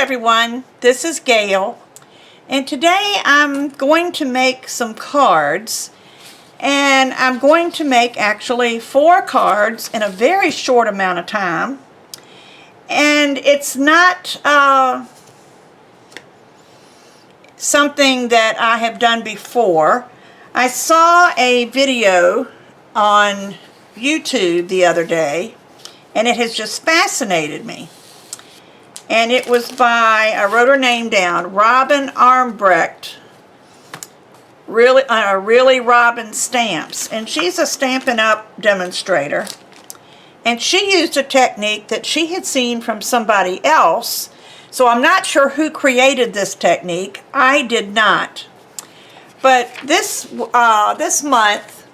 everyone, this is Gayle, and today I'm going to make some cards, and I'm going to make actually 4 cards in a very short amount of time. And it's not something that I have done before. I saw a video on YouTube the other day, and it has just fascinated me. And it was by, I wrote her name down, Robin Armbrecht, Really Robin Stamps. And she's a Stampin' Up! Demonstrator. And she used a technique that she had seen from somebody else. So I'm not sure who created this technique. I did not. But this month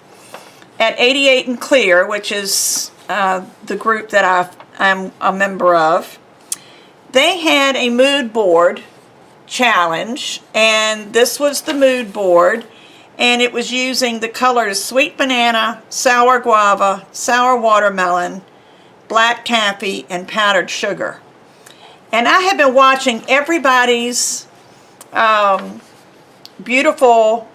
at 88 and Clear, which is the group that I'm a member of, they had a mood board challenge, and this was the mood board, and it was using the colors sweet banana, sour guava, sour watermelon, black taffy, and powdered sugar. And I have been watching everybody's beautiful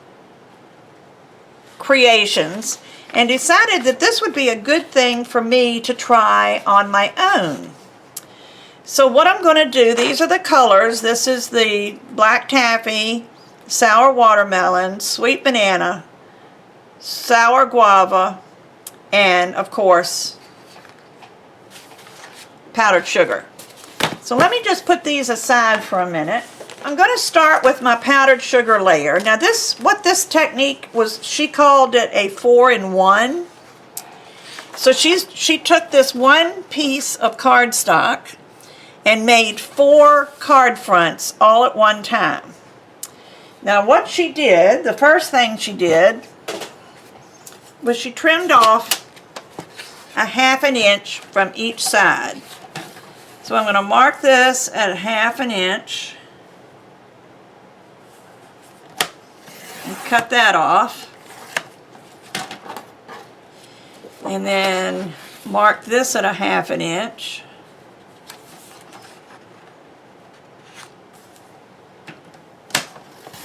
creations and decided that this would be a good thing for me to try on my own. So what I'm going to do, these are the colors. This is the black taffy, sour watermelon, sweet banana, sour guava, and of course powdered sugar. So let me just put these aside for a minute. I'm going to start with my powdered sugar layer. Now what this technique was, she called it a 4-in-1. So she took this one piece of cardstock and made 4 card fronts all at one time. Now what she did, the first thing she did was she trimmed off a 1/2 inch from each side. So I'm going to mark this at 1/2 inch and cut that off. And then mark this at 1/2 inch.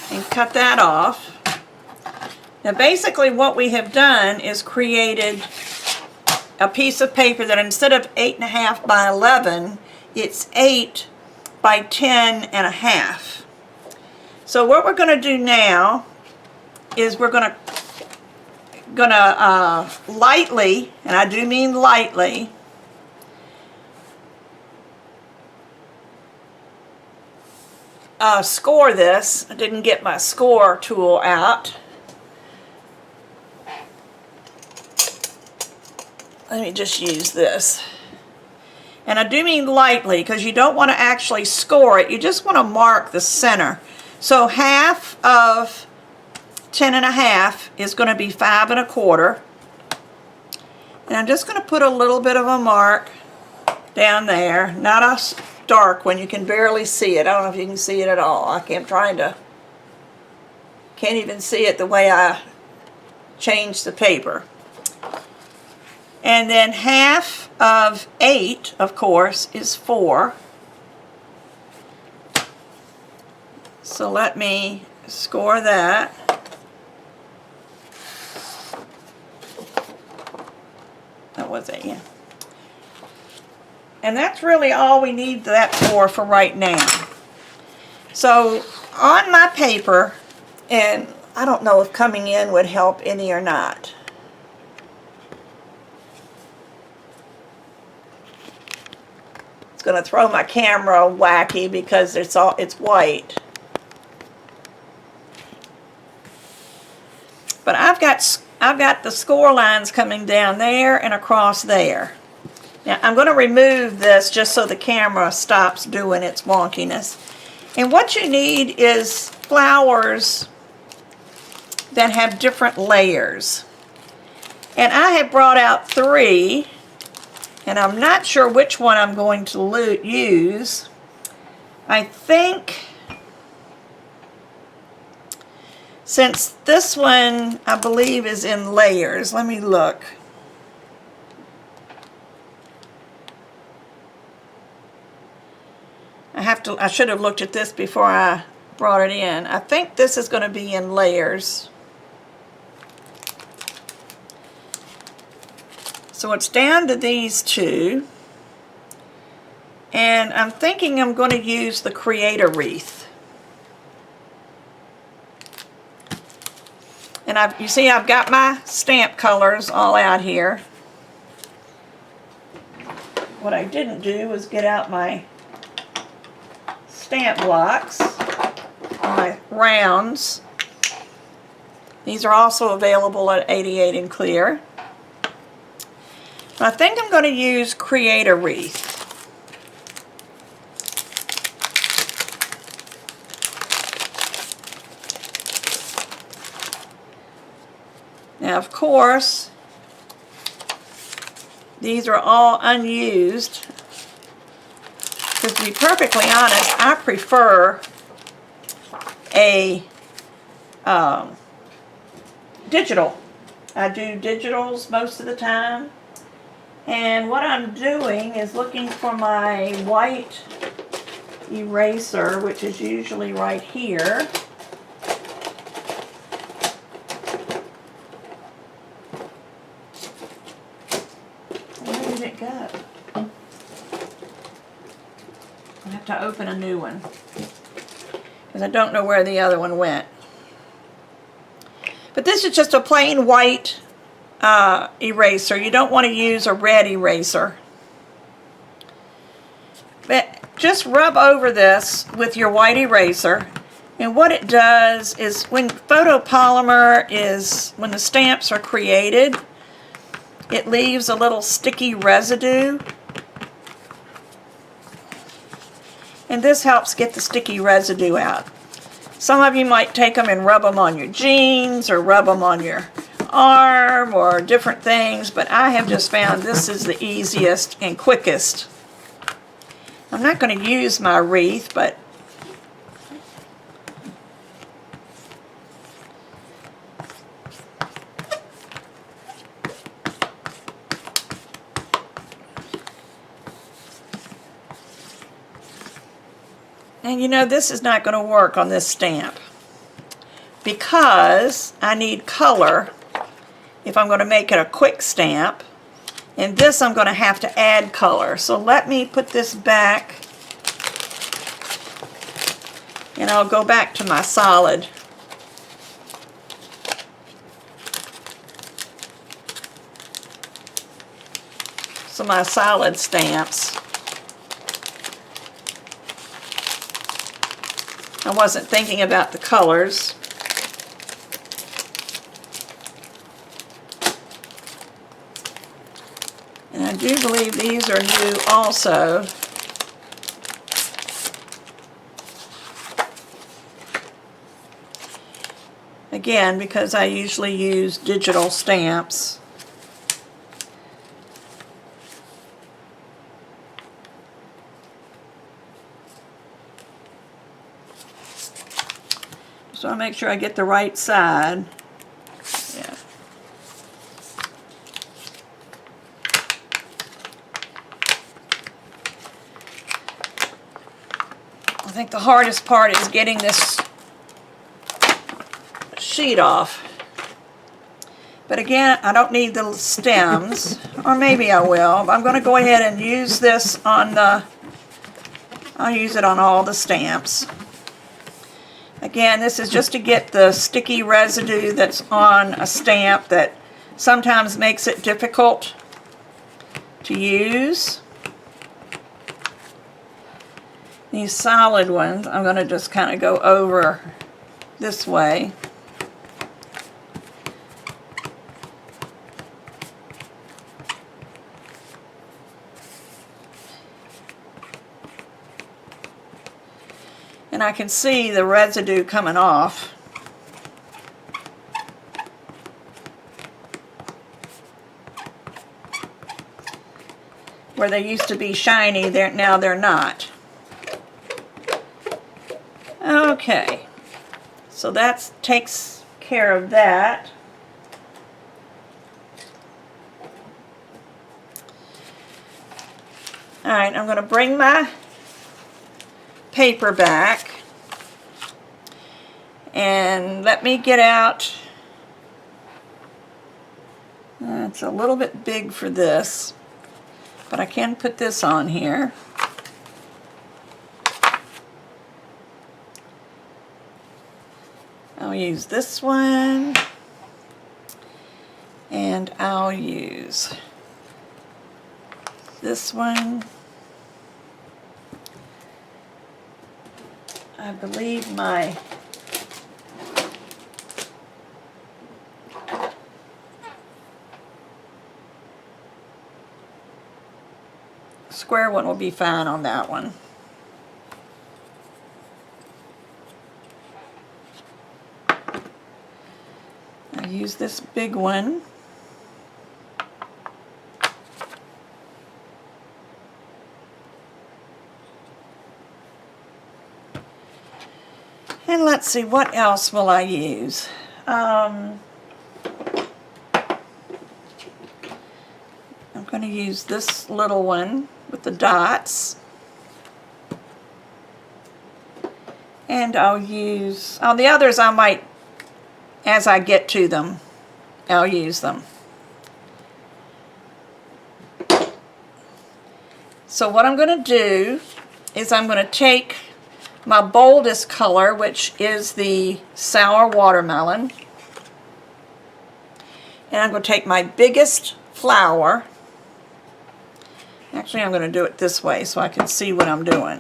And cut that off. Now basically what we have done is created a piece of paper that instead of 8.5 by 11, it's 8 by 10.5. So what we're going to do now is we're going to lightly, and I do mean lightly, score this. I didn't get my score tool out. Let me just use this. And I do mean lightly because you don't want to actually score it. You just want to mark the center. So 1/2 of 10.5 is going to be 5 1/4. And I'm just going to put a little bit of a mark down there. Not a dark one. You can barely see it. I don't know if you can see it at all. Can't even see it the way I changed the paper. And then 1/2 of 8, of course, is 4. So let me score that. That was it, yeah. And that's really all we need that for right now. So on my paper, and I don't know if coming in would help any or not. It's going to throw my camera wacky because it's white. But I've got the score lines coming down there and across there. Now I'm going to remove this just so the camera stops doing its wonkiness. And what you need is flowers that have different layers. And I have brought out 3, and I'm not sure which one I'm going to use. I think, since this one I believe is in layers, let me look. I I should have looked at this before I brought it in. I think this is going to be in layers. So it's down to these two. And I'm thinking I'm going to use the Creator Wreath. And you see I've got my stamp colors all out here. What I didn't do was get out my stamp blocks, my rounds. These are also available at 88 in clear. I think I'm going to use Creator Wreath. Now, of course, these are all unused. Because to be perfectly honest, I prefer a digital. I do digitals most of the time. And what I'm doing is looking for my white eraser, which is usually right here. Where did it go? I have to open a new one because I don't know where the other one went. But this is just a plain white eraser. You don't want to use a red eraser. But just rub over this with your white eraser, and what it does is when photopolymer when the stamps are created, it leaves a little sticky residue, and this helps get the sticky residue out. Some of you might take them and rub them on your jeans or rub them on your arm or different things, but I have just found this is the easiest and quickest. I'm not going to use my wreath, but and you know, this is not going to work on this stamp because I need color if I'm going to make it a quick stamp, and this I'm going to have to add color. So let me put this back, and I'll go back to my solid. So my solid stamps. I wasn't thinking about the colors. And I do believe these are new also. Again, because I usually use digital stamps. So I make sure I get the right side. Yeah. I think the hardest part is getting this sheet off. But again, I don't need the stems, or maybe I will. I'm going to go ahead and use this on I'll use it on all the stamps. Again, this is just to get the sticky residue that's on a stamp that sometimes makes it difficult to use. These solid ones, I'm going to just kind of go over this way. And I can see the residue coming off. Where they used to be shiny, now they're not. Okay, so that takes care of that. Alright, I'm going to bring my paper back. And let me get out, it's a little bit big for this, but I can put this on here. I'll use this one, and I'll use this one. I believe my square one will be fine on that one. I'll use this big one. And let's see, what else will I use? I'm going to use this little one with the dots. And I'll use, the others I might, as I get to them, I'll use them. So what I'm going to do is I'm going to take my boldest color, which is the sour watermelon, and I'm going to take my biggest flower. Actually, I'm going to do it this way so I can see what I'm doing.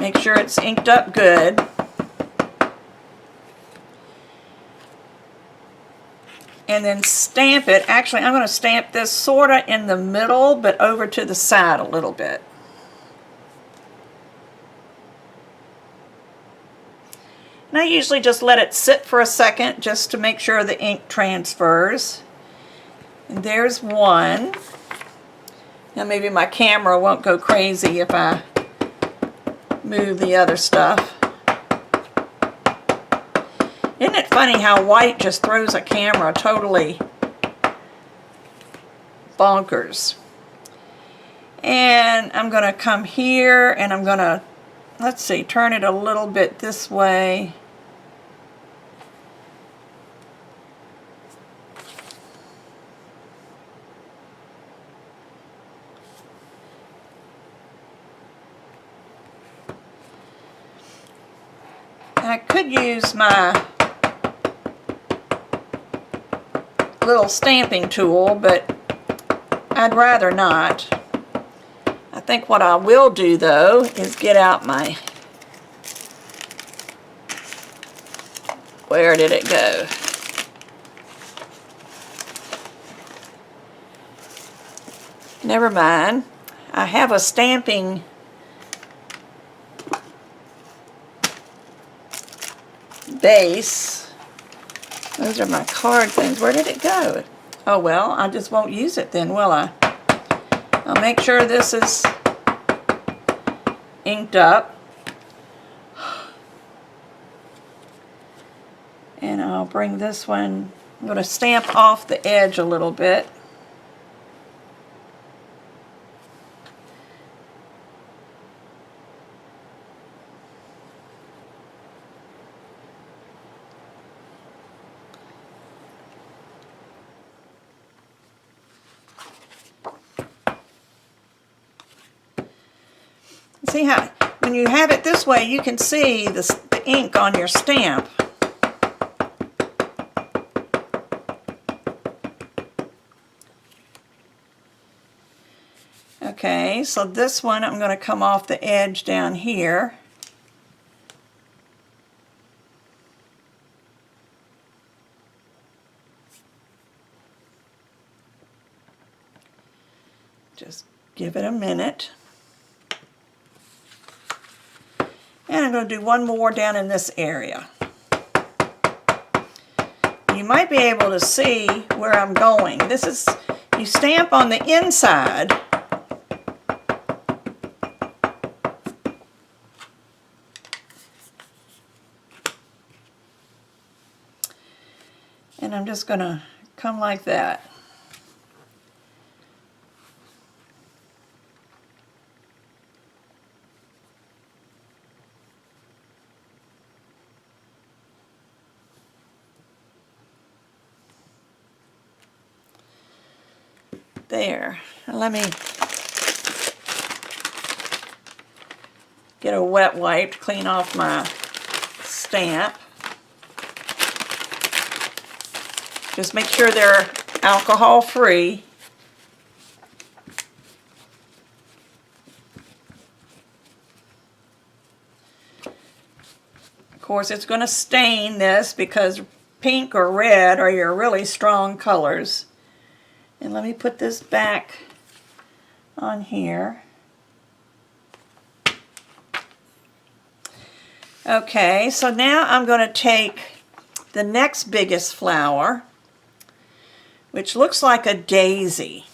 Make sure it's inked up good. And then stamp it. Actually, I'm going to stamp this sort of in the middle, but over to the side a little bit. And I usually just let it sit for a second just to make sure the ink transfers. And there's one. Now maybe my camera won't go crazy if I move the other stuff. Isn't it funny how white just throws a camera totally bonkers? And I'm going to come here and I'm going to, let's see, turn it a little bit this way. And I could use my little stamping tool, but I'd rather not. I think what I will do though is get out my, where did it go? Never mind. I have a stamping base. Those are my card things. Where did it go? Oh well, I just won't use it then, will I? I'll make sure this is inked up. And I'll bring this one, I'm going to stamp off the edge a little bit. See how, when you have it this way, you can see the ink on your stamp. Okay, so this one I'm going to come off the edge down here. Just give it a minute. And I'm going to do one more down in this area. You might be able to see where I'm going. This is, you stamp on the inside. And I'm just going to come like that. there. Let me get a wet wipe to clean off my stamp. Just make sure they're alcohol free. Of course, it's going to stain this because pink or red are your really strong colors. And let me put this back on here. Okay, so now I'm going to take the next biggest flower, which looks like a daisy.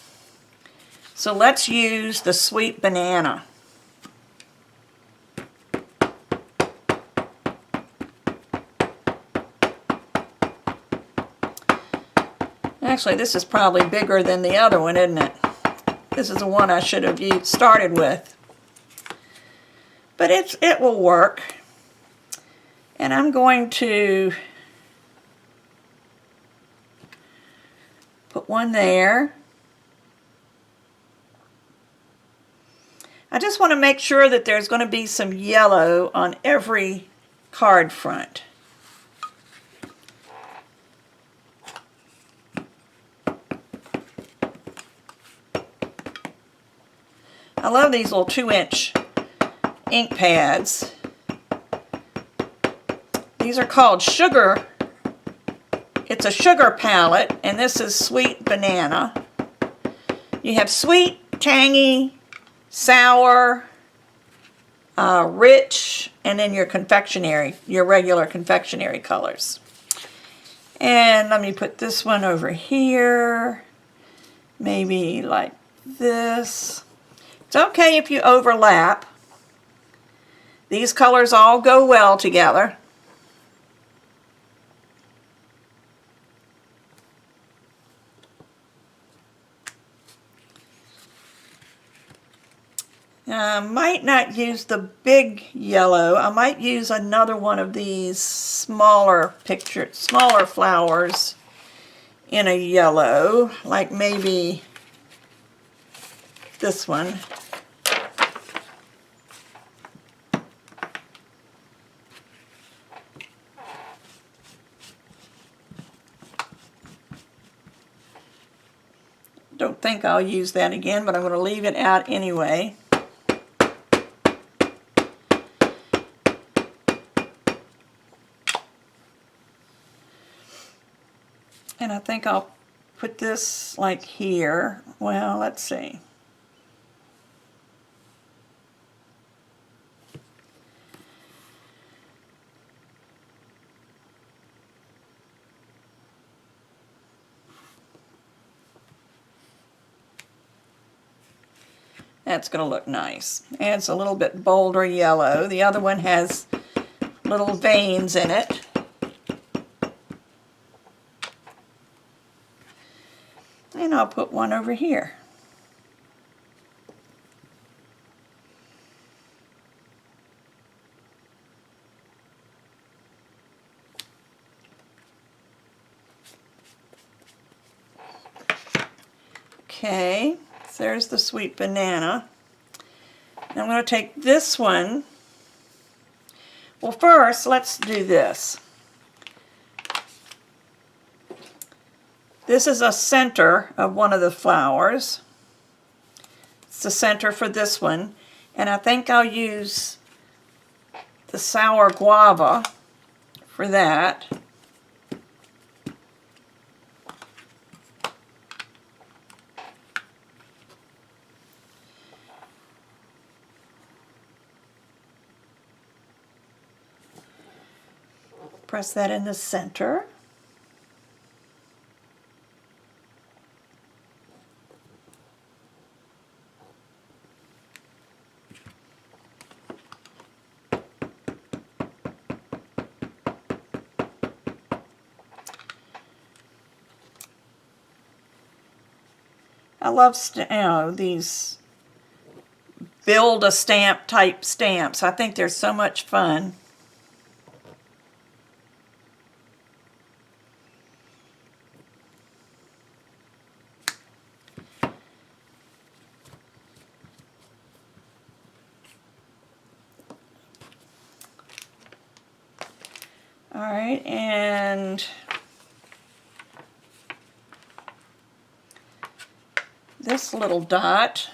So let's use the sweet banana. Actually, this is probably bigger than the other one, isn't it? This is the one I should have started with. But it will work. And I'm going to put one there. I just want to make sure that there's going to be some yellow on every card front. I love these little 2-inch ink pads. These are called sugar. It's a sugar palette, and this is sweet banana. You have sweet, tangy, sour, rich, and then your confectionery, your regular confectionery colors. And let me put this one over here, maybe like this. It's okay if you overlap. These colors all go well together. I might not use the big yellow. I might use another one of these smaller flowers in a yellow, like maybe this one. Don't think I'll use that again, but I'm going to leave it out anyway. And I think I'll put this like here. Well, let's see. That's going to look nice. Adds a little bit bolder yellow. The other one has little veins in it. And I'll put one over here. Okay, so there's the sweet banana. And I'm going to take this one. Well, first, let's do this. This is a center of one of the flowers. It's the center for this one. And I think I'll use the sour guava for that. Press that in the center. I love these build-a-stamp type stamps. I think they're so much fun. All right, and this little dot,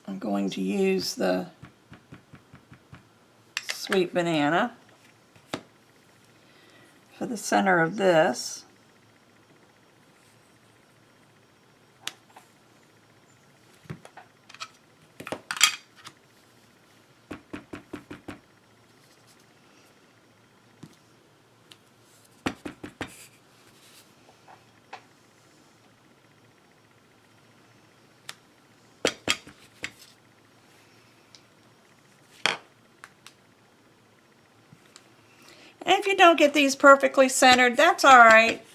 I'm going to use the sweet banana for the center of this. And if you don't get these perfectly centered, that's all right.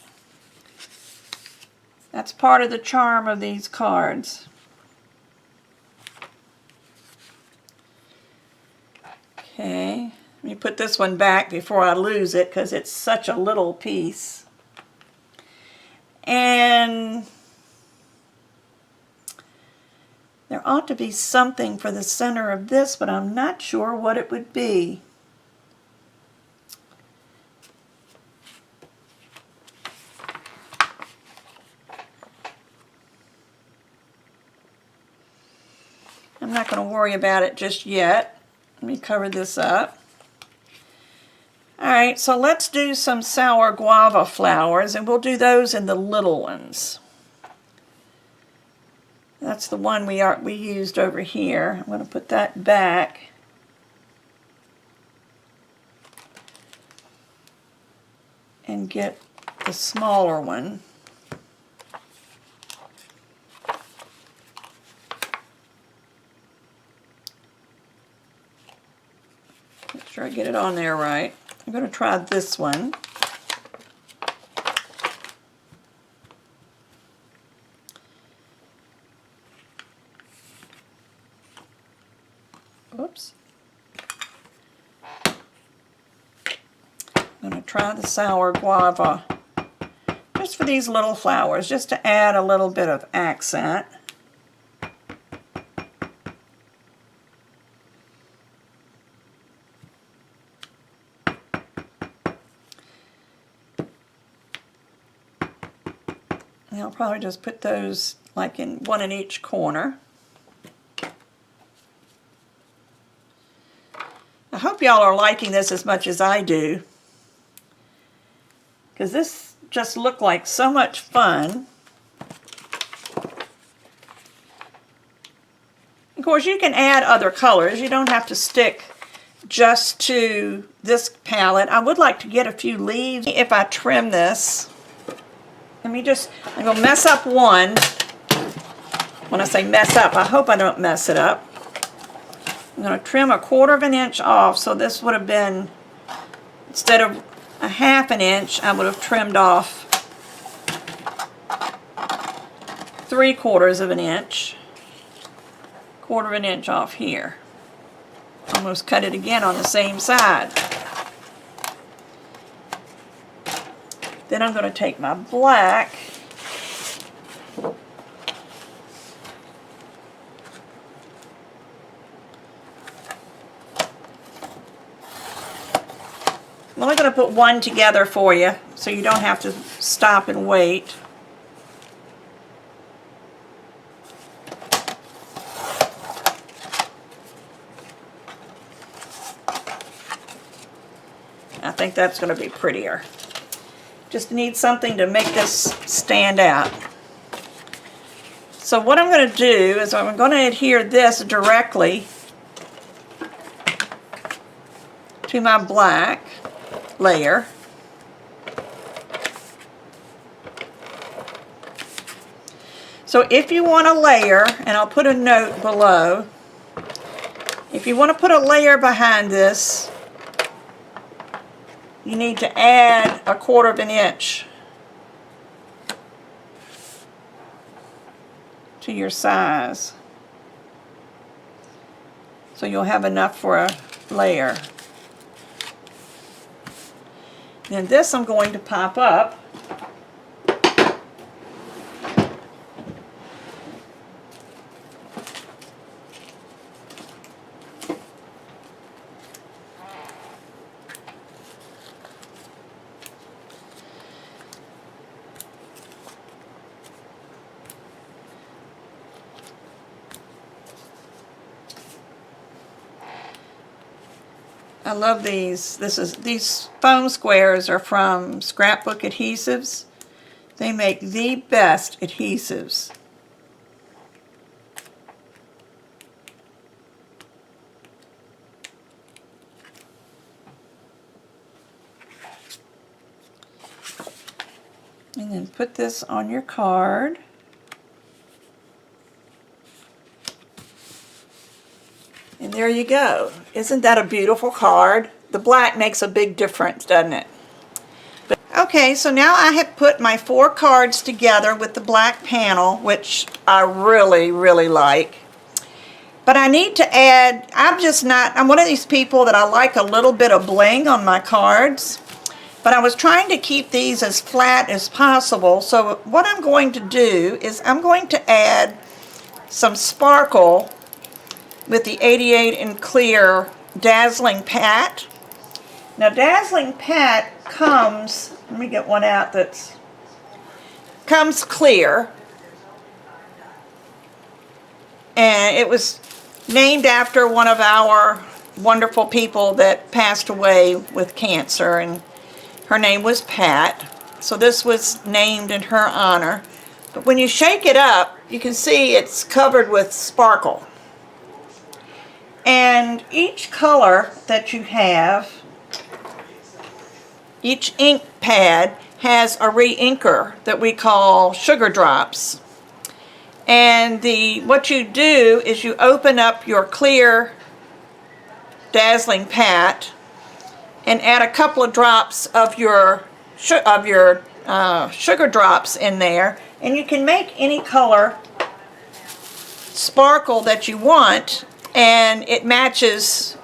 That's part of the charm of these cards. Okay, let me put this one back before I lose it because it's such a little piece. And there ought to be something for the center of this, but I'm not sure what it would be. I'm not going to worry about it just yet. Let me cover this up. Alright, so let's do some sour guava flowers, and we'll do those in the little ones. That's the one we used over here. I'm going to put that back. And get the smaller one. Make sure I get it on there right. I'm going to try this one. Oops. I'm going to try the sour guava just for these little flowers, just to add a little bit of accent. And I'll probably just put those like in one in each corner. I hope y'all are liking this as much as I do, because this just looked like so much fun. Of course, you can add other colors. You don't have to stick just to this palette. I would like to get a few leaves if I trim this. I'm going to mess up one. When I say mess up, I hope I don't mess it up. I'm going to trim 1/4 of an inch off, so this would have been, instead of 1/2 inch, I would have trimmed off 3/4 of an inch. 1/4 of an inch off here. Almost cut it again on the same side. Then I'm going to take my black I'm only going to put one together for you so you don't have to stop and wait. I think that's going to be prettier. Just need something to make this stand out. So what I'm going to do is I'm going to adhere this directly to my black layer. So if you want a layer, and I'll put a note below, if you want to put a layer behind this, you need to add 1/4 of an inch to your size. So you'll have enough for a layer. Then this I'm going to pop up. I love these. These foam squares are from Scrapbook Adhesives. They make the best adhesives. And then put this on your card. And there you go. Isn't that a beautiful card? The black makes a big difference, doesn't it? Okay, so now I have put my 4 cards together with the black panel, which I really, really like. But I need to add, I'm one of these people that I like a little bit of bling on my cards. But I was trying to keep these as flat as possible. So what I'm going to do is I'm going to add some sparkle with the 88 in clear Dazzling Pat. Now Dazzling Pat comes, let me get one out comes clear. And it was named after one of our wonderful people that passed away with cancer, and her name was Pat. So this was named in her honor. But when you shake it up, you can see it's covered with sparkle. And each color that you have, each ink pad has a re-inker that we call sugar drops. And what you do is you open up your clear Dazzling Pat and add a couple of drops of your sugar drops in there, and you can make any color sparkle that you want, and it matches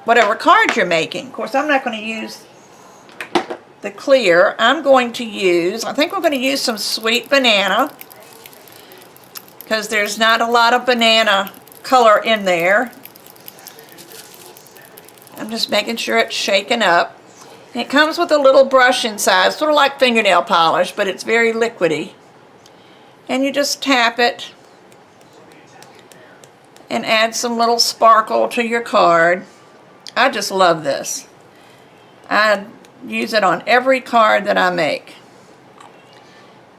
whatever card you're making. Of course, I'm not going to use the clear. I think we're going to use some sweet banana, because there's not a lot of banana color in there. I'm just making sure it's shaken up. And it comes with a little brush inside, sort of like fingernail polish, but it's very liquidy. And you just tap it and add some little sparkle to your card. I just love this. I use it on every card that I make.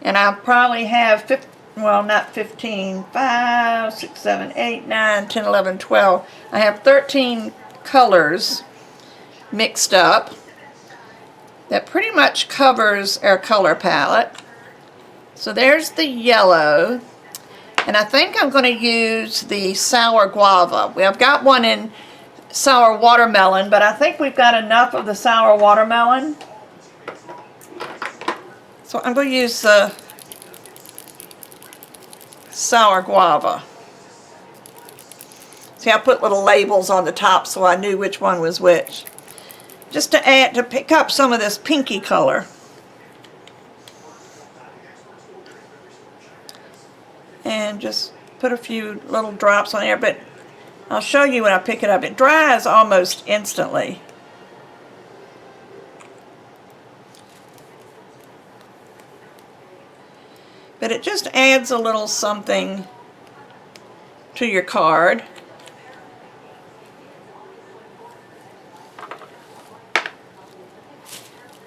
And I probably have, not 15, 5, 6, 7, 8, 9, 10, 11, 12. I have 13 colors mixed up that pretty much covers our color palette. So there's the yellow, and I think I'm going to use the sour guava. I've got one in sour watermelon, but I think we've got enough of the sour watermelon. So I'm going to use the sour guava. See, I put little labels on the top so I knew which one was which. Just to pick up some of this pinky color. And just put a few little drops on there, but I'll show you when I pick it up. It dries almost instantly. But it just adds a little something to your card.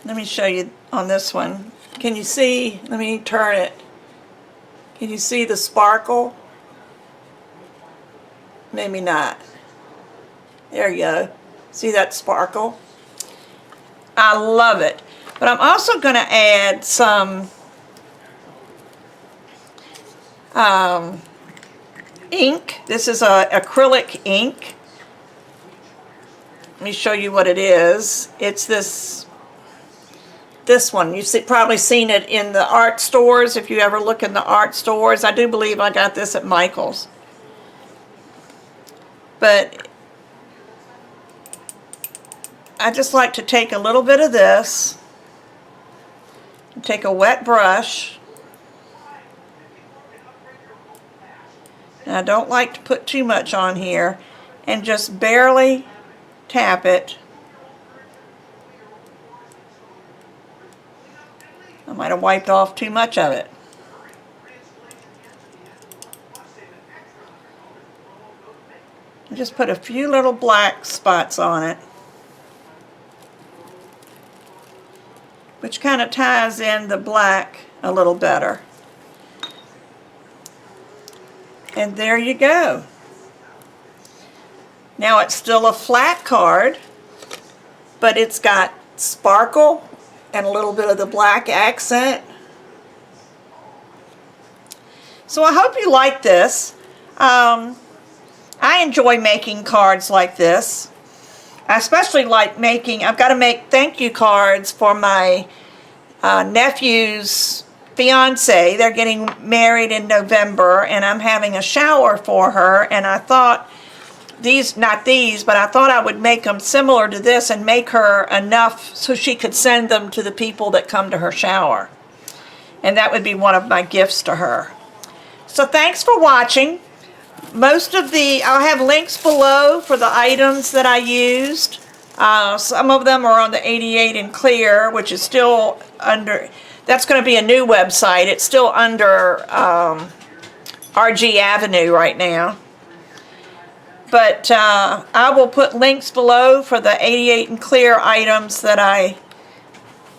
Let me show you on this one. Can you see? Let me turn it. Can you see the sparkle? Maybe not. There you go. See that sparkle? I love it. But I'm also going to add some ink. This is acrylic ink. Let me show you what it is. It's this one. You've probably seen it in the art stores. If you ever look in the art stores, I do believe I got this at Michael's. But I just like to take a little bit of this, take a wet brush. And I don't like to put too much on here, and just barely tap it. I might have wiped off too much of it. Just put a few little black spots on it. which kind of ties in the black a little better. And there you go. Now it's still a flat card, but it's got sparkle and a little bit of the black accent. So I hope you like this. I enjoy making cards like this. I especially like making, I've got to make thank you cards for my nephew's fiance. They're getting married in November, and I'm having a shower for her, and I thought not these, but I thought I would make them similar to this and make her enough so she could send them to the people that come to her shower. And that would be one of my gifts to her. So thanks for watching. I'll have links below for the items that I used. Some of them are on the 88 in clear, which is still under, that's going to be a new website. It's still under RG Avenue right now. But I will put links below for the 88 in clear items that I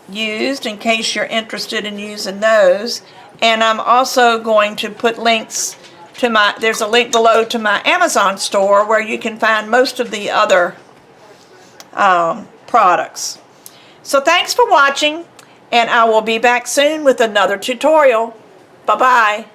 used in case you're interested in using those. And I'm also going to put links to there's a link below to my Amazon store where you can find most of the other products. So thanks for watching, and I will be back soon with another tutorial. Bye-bye.